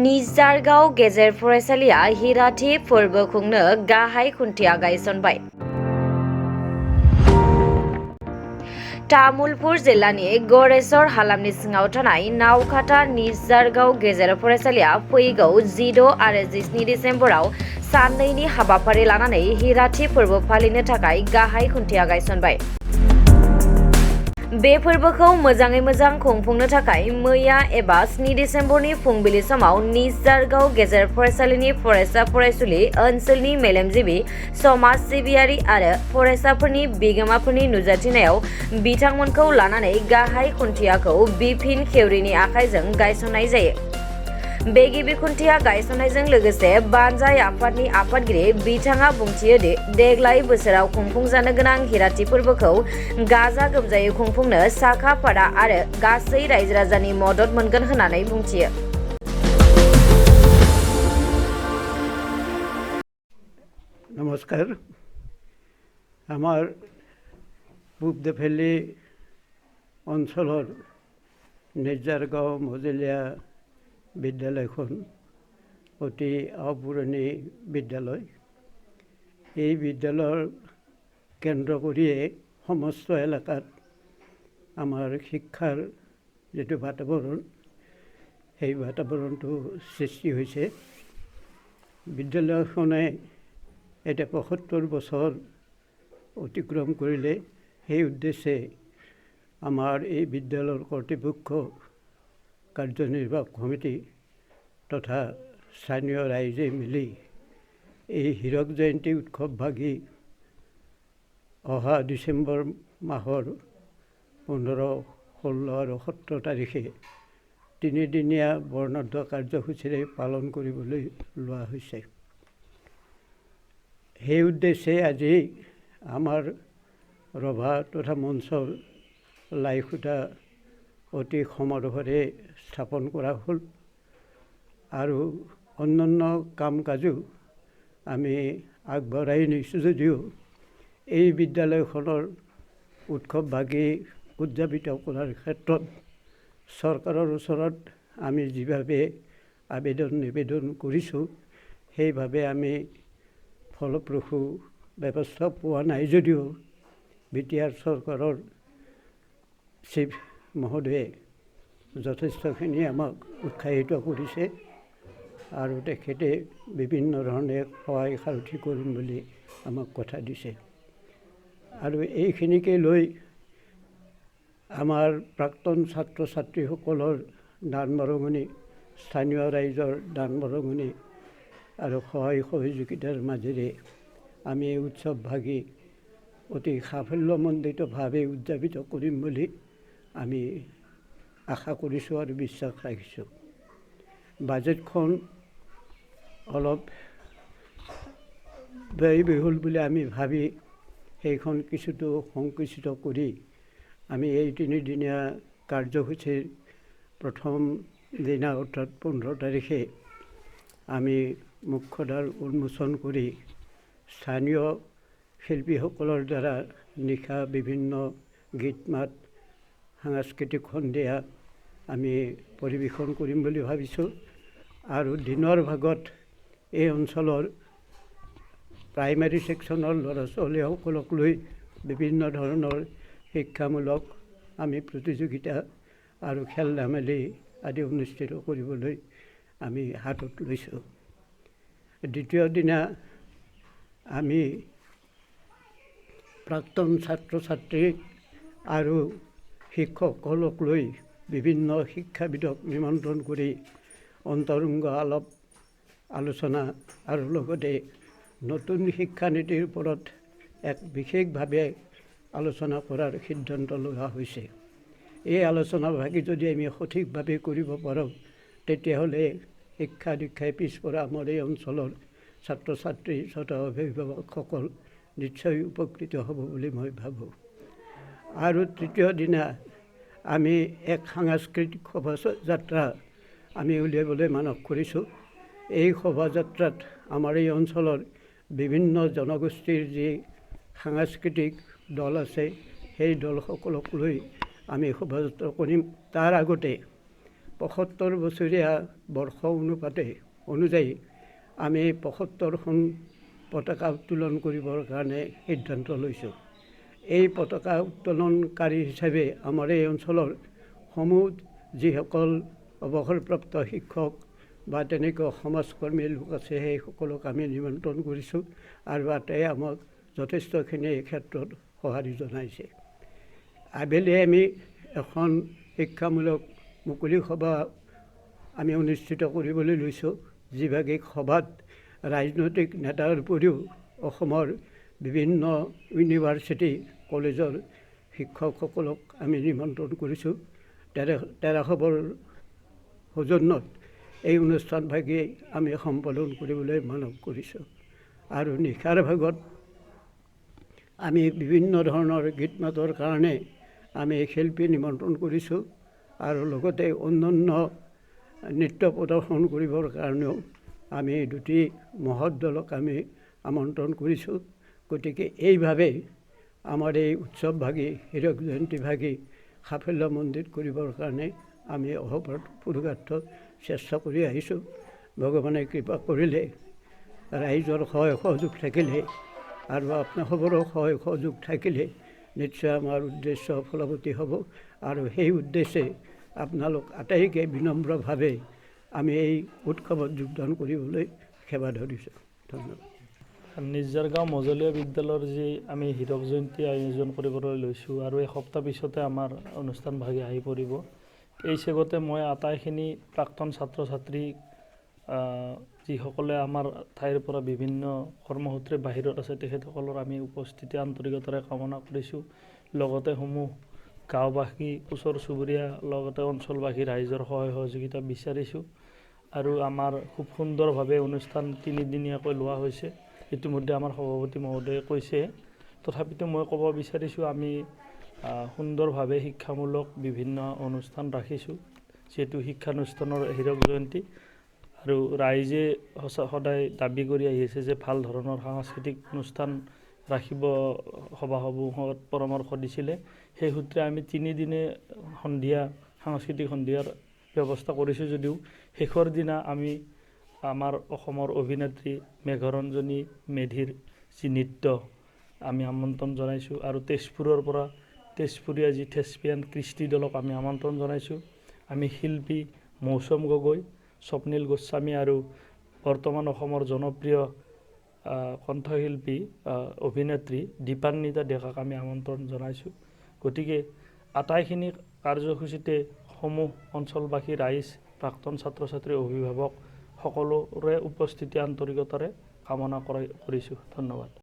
निजारगाव गेजेर फरायसालिया हिराथि फोरबो खुंनो गाहाय खुन्थिया गायसनबाय। तामुलपुर जिल्लानि गरेसर हालामनि सिङाव थानाय नावखाता निजारगाव गेजेर फरायसालिया फैगौ 16 आरो 17 डिसेम्बराव साननैनि हाबाफारि लानानै हिराथि फोरबो फालिनो थाखाय गाहाय खुन्थिया गायसनबाय। बे फोरबोखौ मोजाङै मोजां खुंफुंनो थाखाय मैया एबा 7 डिसेम्बरनि फुंबिलि समाव निजारगाव गेजेर फरायसालिनि फरायसा फरायसुलि ओनसोलनि मेलेमजिबि समाज सिबियारि आरो फरायसाफोरनि बिगोमाफोरनि नुजाथिनायाव बिथांमोनखौ लानानै गाहाय खुन्थियाखौ बिपिन खेउरिनि आखाइजों गायसननाय जायो। बे गिबि खुन्थिया गायसननायजों लोगोसे बानजाय आफादनि आफादगिरि बिथाङा बुंथियो दि देग्लाय बोसोराव खुंफुंजानो गोनां हिराथि फोरबोखौ गाजा गोमजायै खुंफुंनो साखा फारा आरो गासै रायजो राजानि मदद मोनगोन होननानै बुंथियो। नमस्कार। আমাৰ পূব দেফেলি অঞ্চলৰ নিজাৰগাঁও মজলীয়া বিদ্যালয়খন অতি আওপুৰণি বিদ্যালয়। এই বিদ্যালয়ৰ কেন্দ্ৰ কৰিয়ে সমস্ত এলেকাত আমাৰ শিক্ষাৰ যিটো বাতাবৰণ সেই বাতাবৰণটো সৃষ্টি হৈছে। বিদ্যালয়খনে এতিয়া ৭৫ বছৰ অতিক্ৰম কৰিলে। সেই উদ্দেশ্যে আমাৰ এই বিদ্যালয়ৰ কৰ্তৃপক্ষ, কাৰ্যনিৰ্বাহক কমিটি তথা স্থানীয় ৰাইজে মিলি এই হীৰক জয়ন্তী উৎসৱভাগী অহা ডিচেম্বৰ মাহৰ 15, 16 আৰু 17 তাৰিখে তিনিদিনীয়া বৰ্ণাঢ্য কাৰ্যসূচীৰে পালন কৰিবলৈ লোৱা হৈছে। সেই উদ্দেশ্যে আজি আমাৰ ৰভা তথা মঞ্চৰ লাইখুটা অতি সমাৰোহেৰে স্থাপন কৰা হ'ল আৰু অন্যান্য কাম কাজো আমি আগবঢ়াই নিছোঁ যদিও এই বিদ্যালয়খনৰ উৎসৱভাগী উদযাপিত কৰাৰ ক্ষেত্ৰত চৰকাৰৰ ওচৰত আমি যিভাৱে নিবেদন কৰিছোঁ সেইভাৱে আমি ফলপ্ৰসূ ব্যৱস্থা পোৱা নাই যদিও বিটিআৰ চৰকাৰৰ চিফ মহোদয়ে যথেষ্টখিনি আমাক উৎসাহিত কৰিছে আৰু তেখেতে বিভিন্ন ধৰণে সহায় সাৰথি কৰিম বুলি আমাক কথা দিছে। আৰু এইখিনিকে লৈ আমাৰ প্ৰাক্তন ছাত্ৰ ছাত্ৰীসকলৰ দান বৰঙণি, স্থানীয় ৰাইজৰ দান বৰঙণি আৰু সহায় সহযোগিতাৰ মাজেৰে আমি এই উৎসৱভাগী অতি সাফল্যমণ্ডিতভাৱে উদযাপিত কৰিম বুলি আমি আশা কৰিছোঁ আৰু বিশ্বাস ৰাখিছোঁ। বাজেটখন অলপ ব্যয়বহুল বুলি আমি ভাবি সেইখন কিছুটো সংকুচিত কৰি আমি এই তিনিদিনীয়া কাৰ্যসূচীৰ প্ৰথম দিনা অৰ্থাৎ 15 তাৰিখে আমি মুখ্যদ্বাৰ উন্মোচন কৰি স্থানীয় শিল্পীসকলৰ দ্বাৰা নিশা বিভিন্ন গীত মাত সাংস্কৃতিক সন্ধিয়া আমি পৰিৱেশন কৰিম বুলি ভাবিছোঁ। আৰু দিনৰ ভাগত এই অঞ্চলৰ প্ৰাইমাৰী ছেকশ্যনৰ ল'ৰা ছোৱালীসকলক লৈ বিভিন্ন ধৰণৰ শিক্ষামূলক আমি প্ৰতিযোগিতা আৰু খেল ধেমালি আদি অনুষ্ঠিত কৰিবলৈ আমি হাতত লৈছোঁ। দ্বিতীয় দিনা আমি প্ৰাক্তন ছাত্ৰ ছাত্ৰী আৰু শিক্ষকসকলক লৈ বিভিন্ন শিক্ষাবিদক নিমন্ত্ৰণ কৰি অন্তৰংগ আলোচনা আৰু লগতে নতুন শিক্ষানীতিৰ ওপৰত এক বিশেষভাৱে আলোচনা কৰাৰ সিদ্ধান্ত লোৱা হৈছে। এই আলোচনাভাগি যদি আমি সঠিকভাৱে কৰিব পাৰোঁ তেতিয়াহ'লে শিক্ষা দীক্ষাই পিছপৰা আমাৰ এই অঞ্চলৰ ছাত্ৰ ছাত্ৰী তথা অভিভাৱকসকল নিশ্চয় উপকৃত হ'ব বুলি মই ভাবোঁ। আৰু তৃতীয় দিনা আমি এক সাংস্কৃতিক শোভাযাত্ৰা আমি উলিয়াবলৈ মানস কৰিছোঁ। এই শোভাযাত্ৰাত আমাৰ এই অঞ্চলৰ বিভিন্ন জনগোষ্ঠীৰ যি সাংস্কৃতিক দল আছে সেই দলসকলক লৈ আমি শোভাযাত্ৰা কৰিম। তাৰ আগতে ৭৫ বছৰীয়া বৰ্ষ অনুযায়ী আমি ৭৫খন পতাকা উত্তোলন কৰিবৰ কাৰণে সিদ্ধান্ত লৈছোঁ। এই পতাকা উত্তোলনকাৰী হিচাপে আমাৰ এই অঞ্চলৰ সমূহ যিসকল অৱসৰপ্ৰাপ্ত শিক্ষক বা তেনেকুৱা সমাজকৰ্মী লোক আছে সেইসকলক আমি নিমন্ত্ৰণ কৰিছোঁ আৰু আটাইয়ে আমাক যথেষ্টখিনি এই ক্ষেত্ৰত সঁহাৰি জনাইছে। আবেলি আমি এখন শিক্ষামূলক মুকলি সভা আমি অনুষ্ঠিত কৰিবলৈ লৈছোঁ, যিভাগে সভাত ৰাজনৈতিক নেতাৰ উপৰিও অসমৰ বিভিন্ন ইউনিভাৰ্চিটি কলেজৰ শিক্ষকসকলক আমি নিমন্ত্ৰণ কৰিছোঁ। তেৰাসৱৰ সৌজন্যত এই অনুষ্ঠানভাগি আমি সম্পাদন কৰিবলৈ মানস কৰিছোঁ। আৰু নিশাৰ ভাগত আমি বিভিন্ন ধৰণৰ গীত মাতৰ কাৰণে আমি শিল্পী নিমন্ত্ৰণ কৰিছোঁ আৰু লগতে অন্যান্য নৃত্য প্ৰদৰ্শন কৰিবৰ কাৰণেও আমি দুটি মহৎ দলক আমি আমন্ত্ৰণ কৰিছোঁ। গতিকে এইভাৱে আমাৰ এই উৎসৱভাগি হীৰক জয়ন্তীভাগি সাফল্যমণ্ডিত কৰিবৰ কাৰণে আমি অহোপুৰুষাৰ্থ চেষ্টা কৰি আহিছোঁ। ভগৱানে কৃপা কৰিলে, ৰাইজৰ সহায় সহযোগ থাকিলে আৰু আপোনালোকৰো সহায় সহযোগ থাকিলে নিশ্চয় আমাৰ উদ্দেশ্য ফলৱতী হ'ব। আৰু সেই উদ্দেশ্যে আপোনালোক আটাইকে বিনম্ৰভাৱে আমি এই উৎসৱত যোগদান কৰিবলৈ সেৱা ধৰিছোঁ। ধন্যবাদ। নিজাৰগাঁও মজলীয়া বিদ্যালয়ৰ যি আমি হীৰক জয়ন্তী আয়োজন কৰিবলৈ লৈছোঁ আৰু এসপ্তাহ পিছতে আমাৰ অনুষ্ঠান ভাগি আহি পৰিব। এই চেগতে মই আটাইখিনি প্ৰাক্তন ছাত্ৰ ছাত্ৰীক যিসকলে আমাৰ ঠাইৰ পৰা বিভিন্ন কৰ্মসূত্ৰে বাহিৰত আছে তেখেতসকলৰ আমি উপস্থিতি আন্তৰিকতাৰে কামনা কৰিছোঁ। লগতে সমূহ গাঁওবাসী, ওচৰ চুবুৰীয়া, লগতে অঞ্চলবাসী ৰাইজৰ সহায় সহযোগিতা বিচাৰিছোঁ। আৰু আমাৰ খুব সুন্দৰভাৱে অনুষ্ঠান 3 দিনীয়াকৈ লোৱা হৈছে। ইতিমধ্যে আমাৰ সভাপতি মহোদয়ে কৈছে। তথাপিতো মই ক'ব বিচাৰিছোঁ আমি সুন্দৰভাৱে শিক্ষামূলক বিভিন্ন অনুষ্ঠান ৰাখিছোঁ, যিহেতু শিক্ষানুষ্ঠানৰ হীৰক জয়ন্তী। আৰু ৰাইজে সদায় দাবী কৰি আহিছে যে ভাল ধৰণৰ সাংস্কৃতিক অনুষ্ঠান ৰাখিব সভাসমূহত পৰামৰ্শ দিছিলে। সেই সূত্ৰে আমি 3 দিনে সাংস্কৃতিক সন্ধিয়াৰ ব্যৱস্থা কৰিছোঁ যদিও শেষৰ দিনা আমি আমাৰ অসমৰ অভিনেত্ৰী মেঘৰঞ্জনী মেধিৰ যি নৃত্য আমি আমন্ত্ৰণ জনাইছোঁ। আৰু তেজপুৰৰ পৰা তেজপুৰীয়া যি থেস্পিয়ান কৃষ্টি দলক আমি আমন্ত্ৰণ জনাইছোঁ। আমি শিল্পী মৌচম গগৈ, স্বপ্নীল গোস্বামী আৰু বৰ্তমান অসমৰ জনপ্ৰিয় কণ্ঠশিল্পী অভিনেত্ৰী দীপান্বিতা ডেকাক আমি আমন্ত্ৰণ জনাইছোঁ। গতিকে আটাইখিনি কাৰ্যসূচীতে সমূহ অঞ্চলবাসী, ৰাইজ, প্ৰাক্তন ছাত্ৰ ছাত্ৰী, অভিভাৱক সকলোৰে উপস্থিতি আন্তৰিকতাৰে কামনা কৰিছোঁ। ধন্যবাদ।